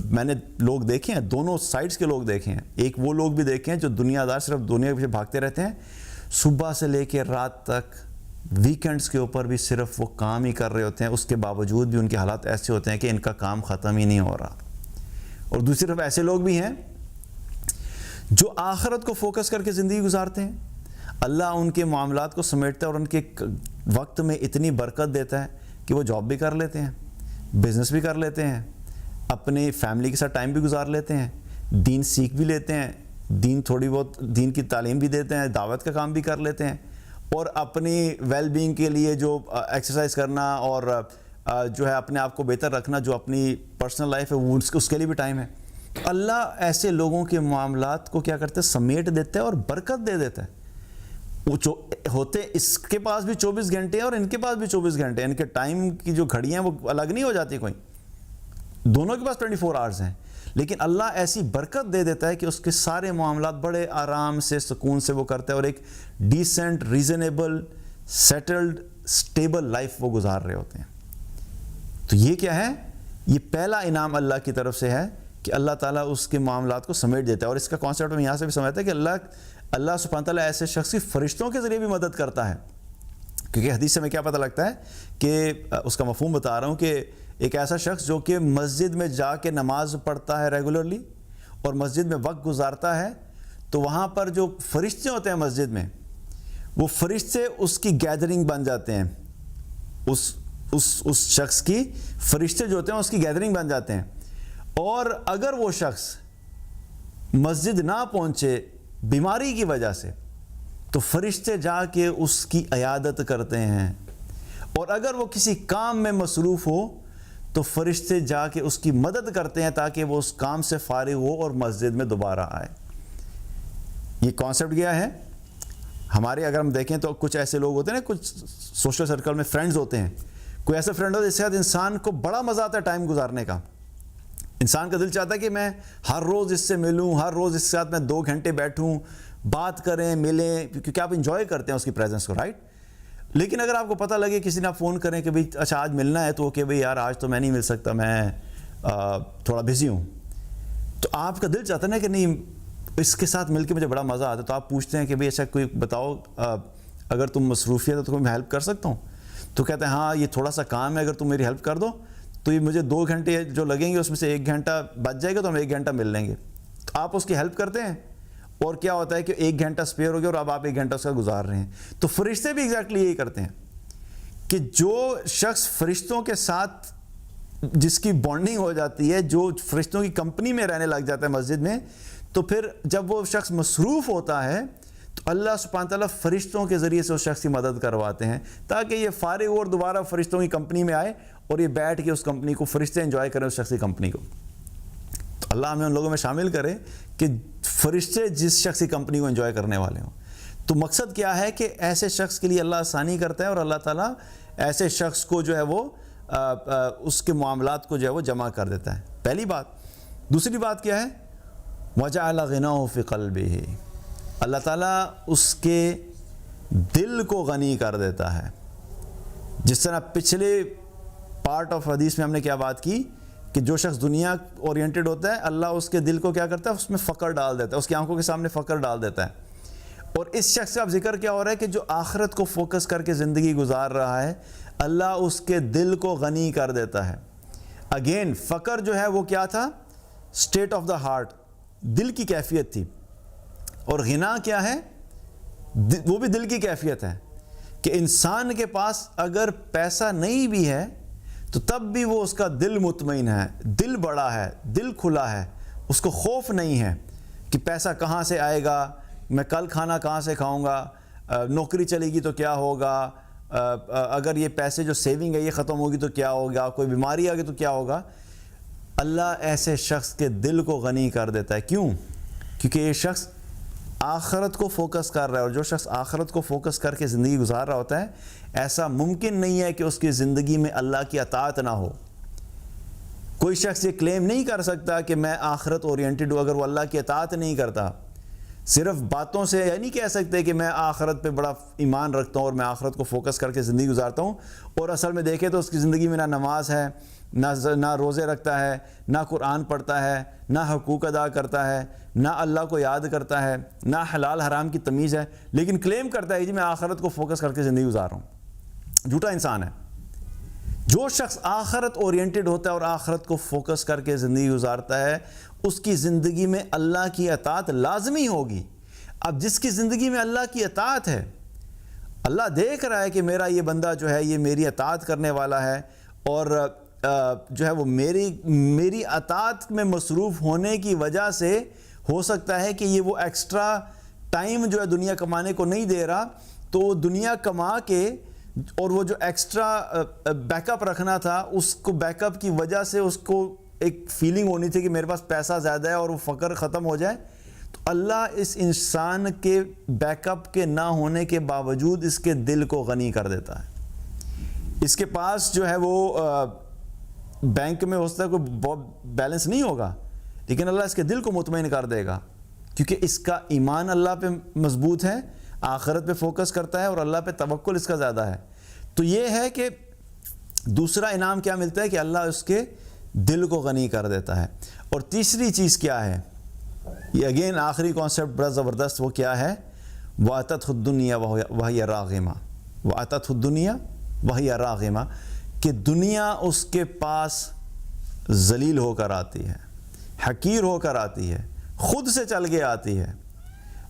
میں نے لوگ دیکھے ہیں، دونوں سائڈز کے لوگ دیکھے ہیں. ایک وہ لوگ بھی دیکھے ہیں جو دنیا دار صرف دنیا کے پیچھے بھاگتے رہتے ہیں، صبح سے لے کے رات تک، ویکنڈز کے اوپر بھی صرف وہ کام ہی کر رہے ہوتے ہیں. اس کے باوجود بھی ان کے حالات ایسے ہوتے ہیں کہ ان کا کام ختم ہی نہیں ہو رہا. اور دوسری طرف ایسے لوگ بھی ہیں جو آخرت کو فوکس کر کے زندگی گزارتے ہیں. اللہ ان کے معاملات کو سمیٹتا ہے اور ان کے وقت میں اتنی برکت دیتا ہے کہ وہ جاب بھی کر لیتے ہیں، بزنس بھی کر لیتے ہیں، اپنے فیملی کے ساتھ ٹائم بھی گزار لیتے ہیں، دین سیکھ بھی لیتے ہیں، دین تھوڑی بہت دین کی تعلیم بھی دیتے ہیں، دعوت کا کام بھی کر لیتے ہیں، اور اپنی ویل بینگ کے لیے جو ایکسرسائز کرنا اور جو ہے اپنے آپ کو بہتر رکھنا، جو اپنی پرسنل لائف ہے وہ اس کے لیے بھی ٹائم ہے. اللہ ایسے لوگوں کے معاملات کو کیا کرتے ہیں، سمیٹ دیتا ہے اور برکت دے دیتا ہے. وہ ہوتے اس کے پاس بھی 24 گھنٹے ہیں اور ان کے پاس بھی 24 گھنٹے ہیں. ان کے ٹائم کی جو گھڑیاں ہیں وہ الگ نہیں ہو جاتی، کوئی دونوں کے پاس 24 آورز ہیں. لیکن اللہ ایسی برکت دے دیتا ہے کہ اس کے سارے معاملات بڑے آرام سے، سکون سے وہ کرتا ہے، اور ایک decent, reasonable, settled, stable life وہ گزار رہے ہوتے ہیں. تو یہ کیا ہے، یہ پہلا انعام اللہ کی طرف سے ہے کہ اللہ تعالیٰ اس کے معاملات کو سمیٹ دیتا ہے. اور اس کا کانسیپٹ میں یہاں سے بھی سمجھتا ہے کہ اللہ سبحانہ تعالیٰ ایسے شخص کی فرشتوں کے ذریعے بھی مدد کرتا ہے. کیونکہ حدیث سے میں کیا پتہ لگتا ہے کہ اس کا مفہوم بتا رہا ہوں کہ ایک ایسا شخص جو کہ مسجد میں جا کے نماز پڑھتا ہے ریگولرلی اور مسجد میں وقت گزارتا ہے، تو وہاں پر جو فرشتے ہوتے ہیں مسجد میں، وہ فرشتے اس کی گیدرنگ بن جاتے ہیں. اس شخص کی فرشتے جو ہوتے ہیں اس کی گیدرنگ بن جاتے ہیں. اور اگر وہ شخص مسجد نہ پہنچے بیماری کی وجہ سے، تو فرشتے جا کے اس کی عیادت کرتے ہیں. اور اگر وہ کسی کام میں مصروف ہو تو فرشتے جا کے اس کی مدد کرتے ہیں تاکہ وہ اس کام سے فارغ ہو اور مسجد میں دوبارہ آئے. یہ کانسیپٹ کیا ہے ہمارے، اگر ہم دیکھیں تو کچھ ایسے لوگ ہوتے ہیں نا، کچھ سوشل سرکل میں فرینڈز ہوتے ہیں. کوئی ایسا فرینڈ ہوتا ہے جس کے ساتھ انسان کو بڑا مزہ آتا ہے ٹائم گزارنے کا. انسان کا دل چاہتا ہے کہ میں ہر روز اس سے ملوں، ہر روز اس کے ساتھ میں 2 گھنٹے بیٹھوں، بات کریں، ملیں، کیونکہ آپ انجوائے کرتے ہیں اس کی پریزنس کو، رائٹ. لیکن اگر آپ کو پتہ لگے کسی نے آپ فون کریں کہ بھئی اچھا آج ملنا ہے، تو کہ بھئی یار آج تو میں نہیں مل سکتا، میں تھوڑا بزی ہوں، تو آپ کا دل چاہتا ہے نا کہ نہیں اس کے ساتھ مل کے مجھے بڑا مزہ آتا ہے. تو آپ پوچھتے ہیں کہ بھئی اچھا کوئی بتاؤ اگر تم مصروفیت ہے تو میں ہیلپ کر سکتا ہوں. تو کہتے ہیں ہاں یہ تھوڑا سا کام ہے، اگر تم میری ہیلپ کر دو تو یہ مجھے 2 گھنٹے جو لگیں گے اس میں سے 1 گھنٹہ بچ جائے گا، تو ہم 1 گھنٹہ مل لیں گے. تو آپ اس کی ہیلپ کرتے ہیں، اور کیا ہوتا ہے کہ 1 گھنٹہ اسپیئر ہو گیا اور اب آپ 1 گھنٹہ اس کا گزار رہے ہیں. تو فرشتے بھی ایگزیکٹلی یہی کرتے ہیں کہ جو شخص فرشتوں کے ساتھ جس کی بانڈنگ ہو جاتی ہے، جو فرشتوں کی کمپنی میں رہنے لگ جاتا ہے مسجد میں، تو پھر جب وہ شخص مصروف ہوتا ہے تو اللہ سبحانہ تعالیٰ فرشتوں کے ذریعے سے اس شخص کی مدد کرواتے ہیں تاکہ یہ فارغ ہو اور دوبارہ فرشتوں کی کمپنی میں آئے اور یہ بیٹھ کے اس کمپنی کو، فرشتے انجوائے کریں اس شخص کی کمپنی کو. تو اللہ ہمیں ان لوگوں میں شامل کرے کہ فرشتے جس شخص کی کمپنی کو انجوائے کرنے والے ہوں. تو مقصد کیا ہے کہ ایسے شخص کے لیے اللہ آسانی کرتا ہے اور اللہ تعالیٰ ایسے شخص کو جو ہے وہ اس کے معاملات کو جو ہے وہ جمع کر دیتا ہے. پہلی بات. دوسری بات کیا ہے، وَجَعَلَ غِنَاهُ فِي قَلْبِهِ، اللہ تعالیٰ اس کے دل کو غنی کر دیتا ہے. جس طرح پچھلے پارٹ آف حدیث میں ہم نے کیا بات کی کہ جو شخص دنیا اورینٹڈ ہوتا ہے، اللہ اس کے دل کو کیا کرتا ہے، اس میں فقر ڈال دیتا ہے، اس کی آنکھوں کے سامنے فقر ڈال دیتا ہے. اور اس شخص کا ذکر کیا ہو رہا ہے کہ جو آخرت کو فوکس کر کے زندگی گزار رہا ہے، اللہ اس کے دل کو غنی کر دیتا ہے. اگین فقر جو ہے وہ کیا تھا، اسٹیٹ آف دا ہارٹ، دل کی کیفیت تھی. اور غنا کیا ہے؟ وہ بھی دل کی کیفیت ہے کہ انسان کے پاس اگر پیسہ نہیں بھی ہے تو تب بھی وہ اس کا دل مطمئن ہے، دل بڑا ہے، دل کھلا ہے، اس کو خوف نہیں ہے کہ پیسہ کہاں سے آئے گا، میں کل کھانا کہاں سے کھاؤں گا، نوکری چلے گی تو کیا ہوگا، اگر یہ پیسے جو سیونگ ہے یہ ختم ہوگی تو کیا ہوگا، کوئی بیماری آ گئی تو کیا ہوگا. اللہ ایسے شخص کے دل کو غنی کر دیتا ہے. کیوں؟ کیونکہ یہ شخص آخرت کو فوکس کر رہا ہے، اور جو شخص آخرت کو فوکس کر کے زندگی گزار رہا ہوتا ہے، ایسا ممکن نہیں ہے کہ اس کی زندگی میں اللہ کی اطاعت نہ ہو. کوئی شخص یہ کلیم نہیں کر سکتا کہ میں آخرت اورینٹڈ ہوں اگر وہ اللہ کی اطاعت نہیں کرتا. صرف باتوں سے یہ نہیں کہہ سکتے کہ میں آخرت پہ بڑا ایمان رکھتا ہوں اور میں آخرت کو فوکس کر کے زندگی گزارتا ہوں، اور اصل میں دیکھیں تو اس کی زندگی میں نہ نماز ہے، نہ روزے رکھتا ہے، نہ قرآن پڑھتا ہے، نہ حقوق ادا کرتا ہے، نہ اللہ کو یاد کرتا ہے، نہ حلال حرام کی تمیز ہے، لیکن کلیم کرتا ہے کہ میں آخرت کو فوکس کر کے زندگی گزار رہا ہوں. جھوٹا انسان ہے. جو شخص آخرت اورینٹڈ ہوتا ہے اور آخرت کو فوکس کر کے زندگی گزارتا ہے، اس کی زندگی میں اللہ کی اطاعت لازمی ہوگی. اب جس کی زندگی میں اللہ کی اطاعت ہے، اللہ دیکھ رہا ہے کہ میرا یہ بندہ جو ہے یہ میری اطاعت کرنے والا ہے، اور جو ہے وہ میری اطاعت میں مصروف ہونے کی وجہ سے ہو سکتا ہے کہ یہ وہ ایکسٹرا ٹائم جو ہے دنیا کمانے کو نہیں دے رہا، تو وہ دنیا کما کے اور وہ جو ایکسٹرا بیک اپ رکھنا تھا، اس کو بیک اپ کی وجہ سے اس کو ایک فیلنگ ہونی تھی کہ میرے پاس پیسہ زیادہ ہے اور وہ فقر ختم ہو جائے، تو اللہ اس انسان کے بیک اپ کے نہ ہونے کے باوجود اس کے دل کو غنی کر دیتا ہے. اس کے پاس جو ہے وہ بینک میں ہو سکتا ہے کوئی بہت بیلنس نہیں ہوگا، لیکن اللہ اس کے دل کو مطمئن کر دے گا، کیونکہ اس کا ایمان اللہ پہ مضبوط ہے، آخرت پہ فوکس کرتا ہے، اور اللہ پہ توکل اس کا زیادہ ہے. تو یہ ہے کہ دوسرا انعام کیا ملتا ہے کہ اللہ اس کے دل کو غنی کر دیتا ہے. اور تیسری چیز کیا ہے؟ یہ اگین آخری کانسیپٹ بڑا زبردست، وہ کیا ہے؟ وَأَتَتْهُ الدُّنْيَا وَهِيَ رَاغِمَةٌ وَأَتَتْهُ الدُّنْيَا وَهِيَ رَاغِمَةٌ، کہ دنیا اس کے پاس ذلیل ہو کر آتی ہے، حقیر ہو کر آتی ہے، خود سے چل کے آتی ہے.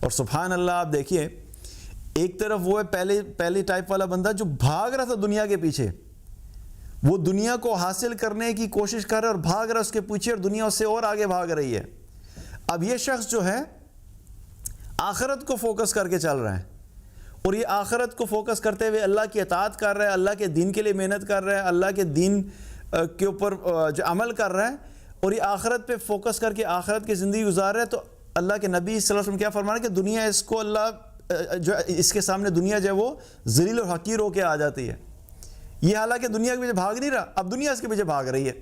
اور سبحان اللہ، آپ دیکھیے ایک طرف وہ ہے پہلی ٹائپ والا بندہ جو بھاگ رہا تھا دنیا کے پیچھے، وہ دنیا کو حاصل کرنے کی کوشش کر رہا ہے اور بھاگ رہا ہے اس کے پیچھے، اور دنیا اس سے اور آگے بھاگ رہی ہے. اب یہ شخص جو ہے آخرت کو فوکس کر کے چل رہا ہے، اور یہ آخرت کو فوکس کرتے ہوئے اللہ کی اطاعت کر رہا ہے، اللہ کے دین کے لیے محنت کر رہا ہے، اللہ کے دین کے اوپر جو عمل کر رہا ہے، اور یہ آخرت پہ فوکس کر کے آخرت کی زندگی گزار رہا ہے. تو اللہ کے نبی صلی اللہ علیہ وسلم کیا فرما رہے ہیں کہ دنیا اس کو اللہ جو اس کے سامنے دنیا جو ہے وہ ذلیل اور حقیر ہو کے آ جاتی ہے. یہ حالانکہ دنیا کے پیچھے بھاگ نہیں رہا، اب دنیا اس کے پیچھے بھاگ رہی ہے.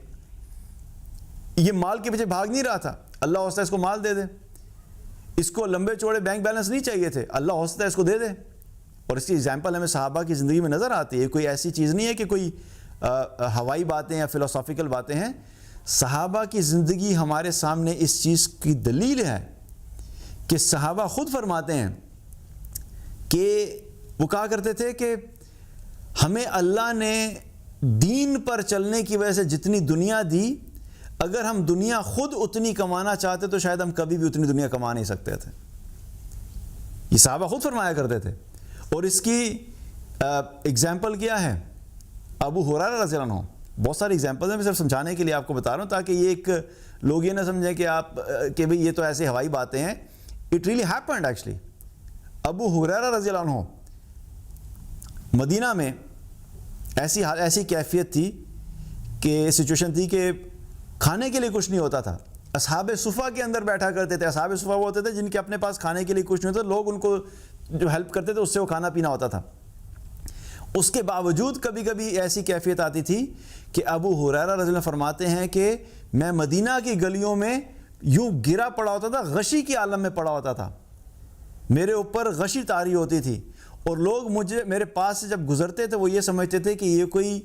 یہ مال کے پیچھے بھاگ نہیں رہا تھا، اللہ ہو سکتا ہے اس کو مال دے دے، اس کو لمبے چوڑے بینک بیلنس نہیں چاہیے تھے، اللہ ہو سکتا ہے اس کو دے دے. اور اس کی ایگزامپل ہمیں صحابہ کی زندگی میں نظر آتی ہے. کوئی ایسی چیز نہیں ہے کہ کوئی ہوائی باتیں یا فلسافیکل باتیں ہیں. صحابہ کی زندگی ہمارے سامنے اس چیز کی دلیل ہے کہ صحابہ خود فرماتے ہیں کہ وہ کہا کرتے تھے کہ ہمیں اللہ نے دین پر چلنے کی وجہ سے جتنی دنیا دی، اگر ہم دنیا خود اتنی کمانا چاہتے تو شاید ہم کبھی بھی اتنی دنیا کما نہیں سکتے تھے. یہ صحابہ خود فرمایا کرتے تھے. اور اس کی اگزامپل کیا ہے؟ ابو ہریرہ رضی اللہ عنہ. بہت ساری اگزامپل ہیں، میں صرف سمجھانے کے لیے آپ کو بتا رہا ہوں تاکہ یہ ایک لوگ یہ نہ سمجھیں کہ آپ کہ بھئی یہ تو ایسے ہوائی باتیں ہیں. It really happened actually. Abu Hurairah رضی اللہ عنہ مدینہ میں ایسی کیفیت تھی کہ سچویشن تھی کہ کھانے کے لیے کچھ نہیں ہوتا تھا. اصحاب صفہ کے اندر بیٹھا کرتے تھے. اصحاب صفہ وہ ہوتے تھے جن کے اپنے پاس کھانے کے لیے کچھ نہیں ہوتا، لوگ ان کو جو ہیلپ کرتے تھے اس سے وہ کھانا پینا ہوتا تھا. اس کے باوجود کبھی کبھی ایسی کیفیت آتی تھی کہ ابو ہریرہ رضی اللہ عنہ فرماتے ہیں کہ میں مدینہ کی گلیوں میں یوں گرا پڑا ہوتا تھا، غشی کی عالم میں پڑا ہوتا تھا، میرے اوپر غشی طاری ہوتی تھی، اور لوگ میرے پاس سے جب گزرتے تھے وہ یہ سمجھتے تھے کہ یہ کوئی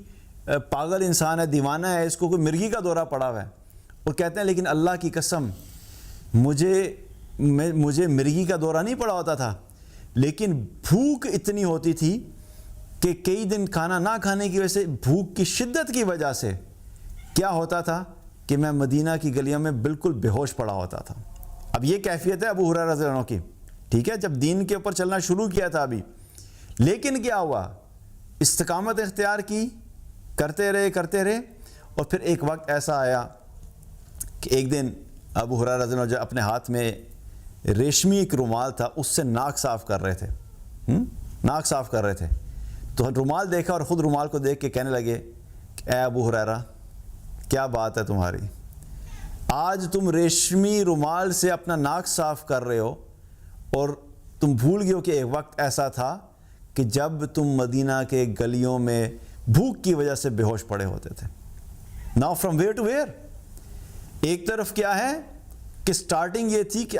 پاگل انسان ہے، دیوانہ ہے، اس کو کوئی مرغی کا دورہ پڑا ہوا ہے. اور کہتے ہیں لیکن اللہ کی قسم مجھے مرغی کا دورہ نہیں پڑا ہوتا تھا، لیکن بھوک اتنی ہوتی تھی کہ کئی دن کھانا نہ کھانے کی وجہ سے، بھوک کی شدت کی وجہ سے کیا ہوتا تھا کہ میں مدینہ کی گلیوں میں بالکل بے ہوش پڑا ہوتا تھا. اب یہ کیفیت ہے ابو ہریرہ رضی اللہ عنہ کی, ٹھیک ہے, جب دین کے اوپر چلنا شروع کیا تھا ابھی. لیکن کیا ہوا, استقامت اختیار کی, کرتے رہے, اور پھر ایک وقت ایسا آیا کہ ایک دن ابو ہریرہ رضی اللہ عنہ جو اپنے ہاتھ میں ریشمی ایک رومال تھا اس سے ناک صاف کر رہے تھے, تو رومال دیکھا اور خود رومال کو دیکھ کے کہنے لگے کہ اے ابو ہریرہ کیا بات ہے تمہاری, آج تم ریشمی رومال سے اپنا ناک صاف کر رہے ہو اور تم بھول گئے ہو کہ ایک وقت ایسا تھا کہ جب تم مدینہ کے گلیوں میں بھوک کی وجہ سے بے ہوش پڑے ہوتے تھے. Now from where to where, ایک طرف کیا ہے کہ سٹارٹنگ یہ تھی کہ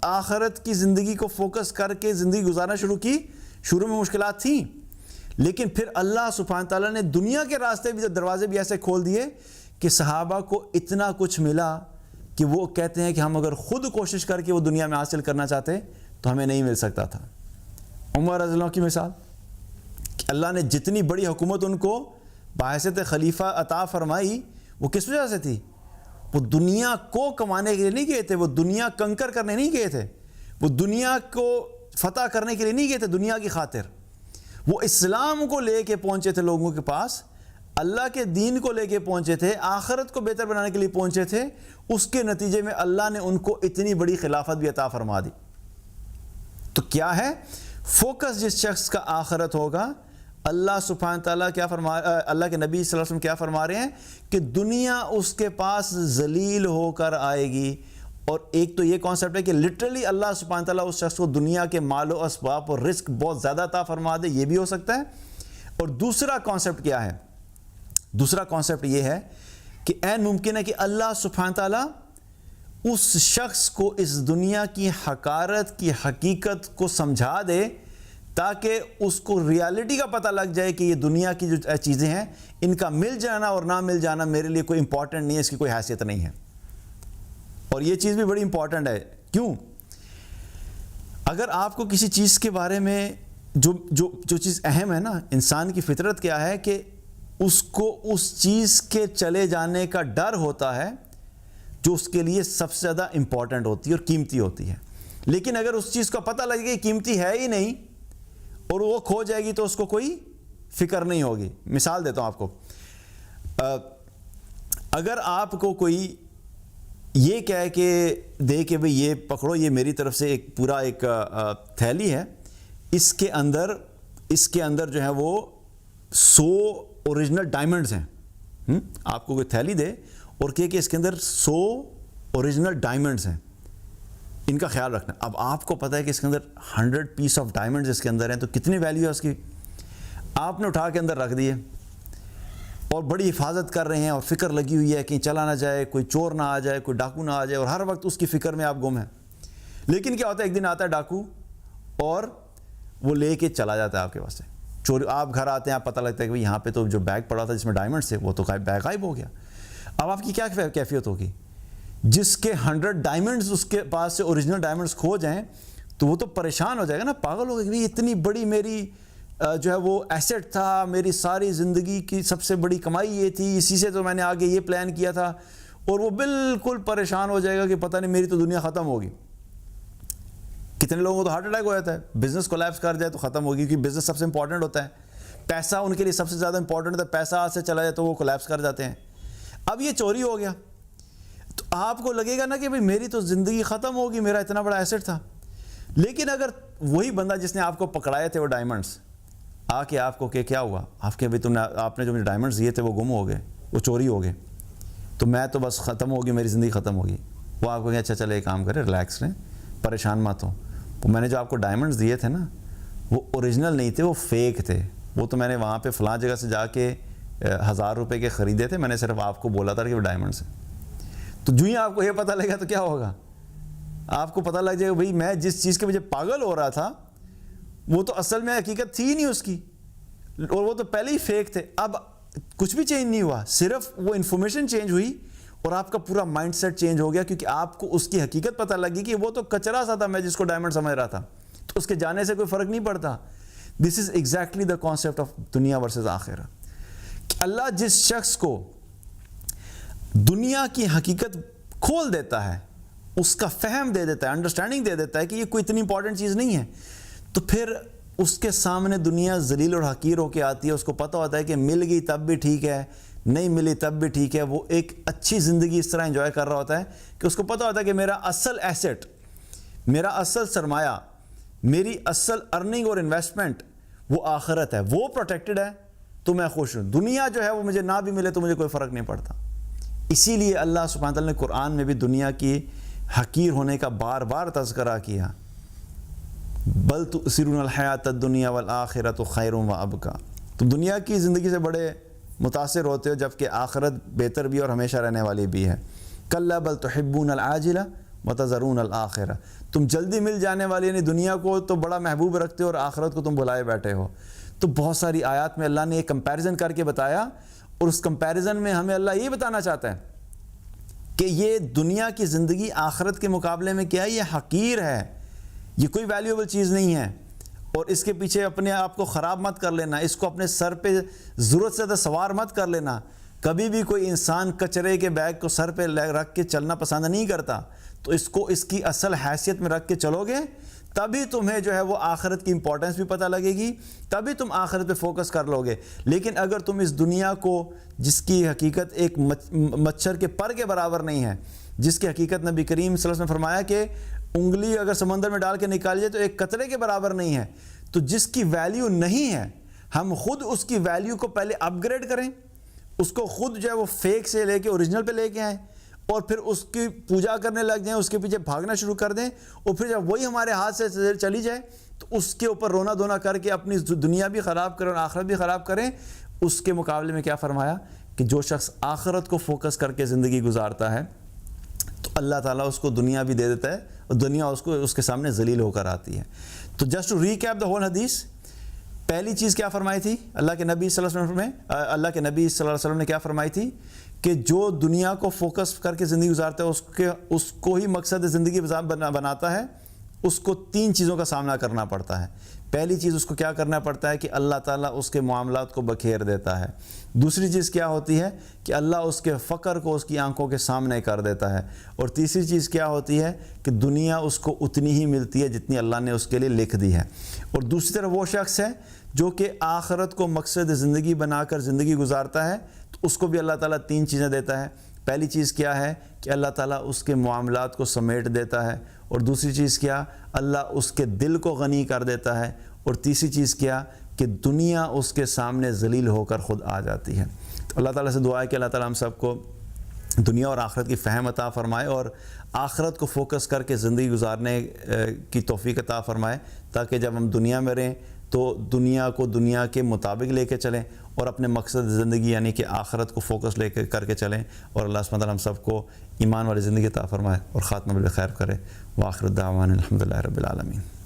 آخرت کی زندگی کو فوکس کر کے زندگی گزارنا شروع کی, شروع میں مشکلات تھیں, لیکن پھر اللہ سبحانہ تعالیٰ نے دنیا کے راستے بھی, دروازے بھی ایسے کھول دیے کہ صحابہ کو اتنا کچھ ملا کہ وہ کہتے ہیں کہ ہم اگر خود کوشش کر کے وہ دنیا میں حاصل کرنا چاہتے تو ہمیں نہیں مل سکتا تھا. عمر رضی اللہ عنہ کی مثال, کہ اللہ نے جتنی بڑی حکومت ان کو بحیثیت خلیفہ عطا فرمائی وہ کس وجہ سے تھی, وہ دنیا کو کمانے کے لیے نہیں گئے تھے, وہ دنیا کنکر کرنے نہیں گئے تھے, وہ دنیا کو فتح کرنے کے لیے نہیں گئے تھے دنیا کی خاطر, وہ اسلام کو لے کے پہنچے تھے لوگوں کے پاس, اللہ کے دین کو لے کے پہنچے تھے, آخرت کو بہتر بنانے کے لیے پہنچے تھے. اس کے نتیجے میں اللہ نے ان کو اتنی بڑی خلافت بھی عطا فرما دی. تو کیا ہے فوکس جس شخص کا آخرت ہوگا, اللہ سبحانہ تعالیٰ کیا اللہ کے نبی صلی اللہ علیہ وسلم کیا فرما رہے ہیں کہ دنیا اس کے پاس ذلیل ہو کر آئے گی. اور ایک تو یہ کانسیپٹ ہے کہ لٹرلی اللہ سبحانہ تعالیٰ اس شخص کو دنیا کے مال و اسباب اور رزق بہت زیادہ عطا فرما دے, یہ بھی ہو سکتا ہے. اور دوسرا کانسیپٹ کیا ہے, دوسرا کانسیپٹ یہ ہے کہ این ممکن ہے کہ اللہ سبحانہ تعالیٰ اس شخص کو اس دنیا کی حقارت کی حقیقت کو سمجھا دے تاکہ اس کو ریالٹی کا پتہ لگ جائے کہ یہ دنیا کی جو چیزیں ہیں ان کا مل جانا اور نہ مل جانا میرے لیے کوئی امپورٹنٹ نہیں ہے, اس کی کوئی حیثیت نہیں ہے. اور یہ چیز بھی بڑی امپورٹنٹ ہے. کیوں؟ اگر آپ کو کسی چیز کے بارے میں جو چیز اہم ہے نا, انسان کی فطرت کیا ہے کہ اس کو اس چیز کے چلے جانے کا ڈر ہوتا ہے جو اس کے لیے سب سے زیادہ امپورٹنٹ ہوتی ہے اور قیمتی ہوتی ہے. لیکن اگر اس چیز کا پتہ لگے کہ قیمتی ہے ہی نہیں اور وہ کھو جائے گی تو اس کو کوئی فکر نہیں ہوگی. مثال دیتا ہوں آپ کو, اگر آپ کو کوئی یہ کہے کہ دے کہ بھئی یہ پکڑو, یہ میری طرف سے ایک پورا ایک تھیلی ہے, اس کے اندر جو ہے وہ 100 اوریجنل ڈائمنڈز ہیں, آپ کو کوئی تھیلی دے اور کہے کہ اس کے اندر 100 اوریجنل ڈائمنڈز ہیں, ان کا خیال رکھنا. اب آپ کو پتہ ہے کہ اس کے اندر 100 پیس آف ڈائمنڈز اس کے اندر ہیں, تو کتنی ویلیو ہے اس کی. آپ نے اٹھا کے اندر رکھ دیے اور بڑی حفاظت کر رہے ہیں اور فکر لگی ہوئی ہے کہیں چلا نہ جائے, کوئی چور نہ آ جائے, کوئی ڈاکو نہ آ جائے, اور ہر وقت اس کی فکر میں آپ گم ہیں. لیکن کیا ہوتا ہے, ایک دن آتا ہے ڈاکو اور وہ لے کے چلا جاتا ہے آپ کے پاس سے. چوری, آپ گھر آتے ہیں, آپ پتہ لگتا ہے کہ یہاں پہ تو جو بیگ پڑا تھا جس میں ڈائمنڈ تھے وہ تو بیگ غائب ہو گیا. اب آپ کی کیا کیفیت ہوگی؟ جس کے 100 ڈائمنڈز اس کے پاس سے اوریجنل ڈائمنڈز کھو جائیں تو وہ تو پریشان ہو جائے گا نا, پاگل ہوگا کہ اتنی بڑی میری جو ہے وہ ایسٹ تھا, میری ساری زندگی کی سب سے بڑی کمائی یہ تھی, اسی سے تو میں نے آگے یہ پلان کیا تھا, اور وہ بالکل پریشان ہو جائے گا کہ پتہ نہیں میری تو دنیا ختم ہوگی. کتنے لوگوں کو تو ہارٹ اٹیک ہو جاتا ہے, بزنس کولیپس کر جائے تو ختم ہوگی, کیونکہ بزنس سب سے امپورٹنٹ ہوتا ہے, پیسہ ان کے لیے سب سے زیادہ امپورٹنٹ ہوتا ہے, پیسہ ہاتھ سے چلا جائے تو وہ کولیپس کر جاتے ہیں. اب یہ چوری ہو گیا تو آپ کو لگے گا نا کہ بھئی میری تو زندگی ختم ہوگی, میرا اتنا بڑا ایسٹ تھا. لیکن اگر وہی بندہ جس نے آپ کو پکڑائے تھے وہ ڈائمنڈز آ کے آپ کو کہ کیا ہوا, آپ کے بھئی آپ نے جو مجھے ڈائمنڈز دیے تھے وہ گم ہو گئے, وہ چوری ہو گئے, تو میں تو بس ختم ہوگی, میری زندگی ختم ہوگی. وہ آپ کو کہ اچھا چلے ایک کام کرے, ریلیکس رہیں, پریشان مت ہوں, وہ میں نے جو آپ کو ڈائمنڈز دیے تھے نا وہ اوریجنل نہیں تھے, وہ فیک تھے, وہ تو میں نے وہاں پہ فلاں جگہ سے جا کے 1000 روپے کے خریدے تھے, میں نے صرف آپ کو بولا تھا کہ وہ ڈائمنڈز ہیں. تو جو ہی آپ کو یہ پتہ لگا تو کیا ہوگا, آپ کو پتہ لگ جائے گا بھئی میں جس چیز کے مجھے پاگل ہو رہا تھا وہ تو اصل میں حقیقت تھی نہیں اس کی, اور وہ تو پہلے ہی فیک تھے. اب کچھ بھی چینج نہیں ہوا, صرف وہ انفارمیشن چینج ہوئی اور آپ کا پورا مائنڈ سیٹ چینج ہو گیا, کیونکہ آپ کو اس کی حقیقت پتہ لگی کہ وہ تو کچرا سا تھا, میں جس کو ڈائمنڈ سمجھ رہا تھا, تو اس کے جانے سے کوئی فرق نہیں پڑتا. This is exactly the concept of دنیا ورسز آخرہ. اللہ جس شخص کو دنیا کی حقیقت کھول دیتا ہے، اس کا فہم دے دیتا ہے، انڈرسٹینڈنگ دے دیتا ہے کہ یہ کوئی اتنی امپورٹنٹ چیز نہیں ہے، تو پھر اس کے سامنے دنیا ذلیل اور حقیر ہو کے آتی ہے. اس کو پتہ ہوتا ہے کہ مل گئی تب بھی ٹھیک ہے، نہیں ملی تب بھی ٹھیک ہے. وہ ایک اچھی زندگی اس طرح انجوائے کر رہا ہوتا ہے کہ اس کو پتہ ہوتا ہے کہ میرا اصل ایسٹ، میرا اصل سرمایہ، میری اصل ارننگ اور انویسٹمنٹ وہ آخرت ہے، وہ پروٹیکٹڈ ہے، تو میں خوش ہوں. دنیا جو ہے وہ مجھے نہ بھی ملے تو مجھے کوئی فرق نہیں پڑتا. اسی لیے اللہ سبحانہ تعالیٰ نے قرآن میں بھی دنیا کی حقیر ہونے کا بار بار تذکرہ کیا. بل تؤثرون الحیات الدنیا والآخرۃ خیر وابقیٰ. تم دنیا کی زندگی سے بڑے متاثر ہوتے ہو جبکہ آخرت بہتر بھی اور ہمیشہ رہنے والی بھی ہے. کلا بل تحبون العاجلہ وتذرون الآخرہ. تم جلدی مل جانے والی یعنی دنیا کو تو بڑا محبوب رکھتے ہو اور آخرت کو تم بھلائے بیٹھے ہو. تو بہت ساری آیات میں اللہ نے ایک کمپیریزن کر کے بتایا، اور اس کمپیریزن میں ہمیں اللہ یہ بتانا چاہتا ہے کہ یہ دنیا کی زندگی آخرت کے مقابلے میں کیا ہے، یہ حقیر ہے، یہ کوئی ویلیوبل چیز نہیں ہے. اور اس کے پیچھے اپنے آپ کو خراب مت کر لینا، اس کو اپنے سر پہ ضرورت سے زیادہ سوار مت کر لینا. کبھی بھی کوئی انسان کچرے کے بیگ کو سر پہ رکھ کے چلنا پسند نہیں کرتا. تو اس کو اس کی اصل حیثیت میں رکھ کے چلو گے تبھی تمہیں جو ہے وہ آخرت کی امپورٹنس بھی پتہ لگے گی، تبھی تم آخرت پہ فوکس کر لو گے. لیکن اگر تم اس دنیا کو، جس کی حقیقت ایک مچھر کے پر کے برابر نہیں ہے، جس کی حقیقت نبی کریم صلی اللہ علیہ وسلم نے فرمایا کہ انگلی اگر سمندر میں ڈال کے نکال جائے تو ایک قطرے کے برابر نہیں ہے، تو جس کی ویلیو نہیں ہے ہم خود اس کی ویلیو کو پہلے اپ گریڈ کریں، اس کو خود جو ہے وہ فیک سے لے کے اوریجنل پہ لے کے آئیں، اور پھر اس کی پوجا کرنے لگ جائیں، اس کے پیچھے بھاگنا شروع کر دیں، اور پھر جب وہی ہمارے ہاتھ سے چلی جائے تو اس کے اوپر رونا دھونا کر کے اپنی دنیا بھی خراب کریں اور آخرت بھی خراب کریں. اس کے مقابلے میں کیا فرمایا کہ جو شخص آخرت کو فوکس کر کے زندگی گزارتا ہے تو اللہ تعالیٰ اس کو دنیا بھی دے دیتا ہے اور دنیا اس کے سامنے ذلیل ہو کر آتی ہے. تو just to recap the whole حدیث، پہلی چیز کیا فرمائی تھی اللہ کے نبی صلی اللہ علیہ وسلم نے کیا فرمائی تھی کہ جو دنیا کو فوکس کر کے زندگی گزارتا ہے اس کو ہی مقصد زندگی بناتا ہے، اس کو 3 چیزوں کا سامنا کرنا پڑتا ہے. پہلی چیز اس کو کیا کرنا پڑتا ہے کہ اللہ تعالیٰ اس کے معاملات کو بکھیر دیتا ہے. دوسری چیز کیا ہوتی ہے کہ اللہ اس کے فقر کو اس کی آنکھوں کے سامنے کر دیتا ہے. اور تیسری چیز کیا ہوتی ہے کہ دنیا اس کو اتنی ہی ملتی ہے جتنی اللہ نے اس کے لیے لکھ دی ہے. اور دوسری طرف وہ شخص ہے جو کہ آخرت کو مقصد زندگی بنا کر زندگی گزارتا ہے، تو اس کو بھی اللہ تعالیٰ 3 چیزیں دیتا ہے. پہلی چیز کیا ہے کہ اللہ تعالیٰ اس کے معاملات کو سمیٹ دیتا ہے، اور دوسری چیز کیا، اللہ اس کے دل کو غنی کر دیتا ہے، اور تیسری چیز کیا کہ دنیا اس کے سامنے ذلیل ہو کر خود آ جاتی ہے. تو اللہ تعالیٰ سے دعا ہے کہ اللہ تعالیٰ ہم سب کو دنیا اور آخرت کی فہم عطا فرمائے اور آخرت کو فوکس کر کے زندگی گزارنے کی توفیق عطا فرمائے، تاکہ جب ہم دنیا میں رہیں تو دنیا کو دنیا کے مطابق لے کے چلیں اور اپنے مقصد زندگی یعنی کہ آخرت کو فوکس لے کے کر کے چلیں. اور اللہ سبحانہ وتعالیٰ ہم سب کو ایمان والی زندگی عطا فرمائے اور خاتمہ بالخیر کرے. وآخر دعوانا الحمدللہ رب العالمین.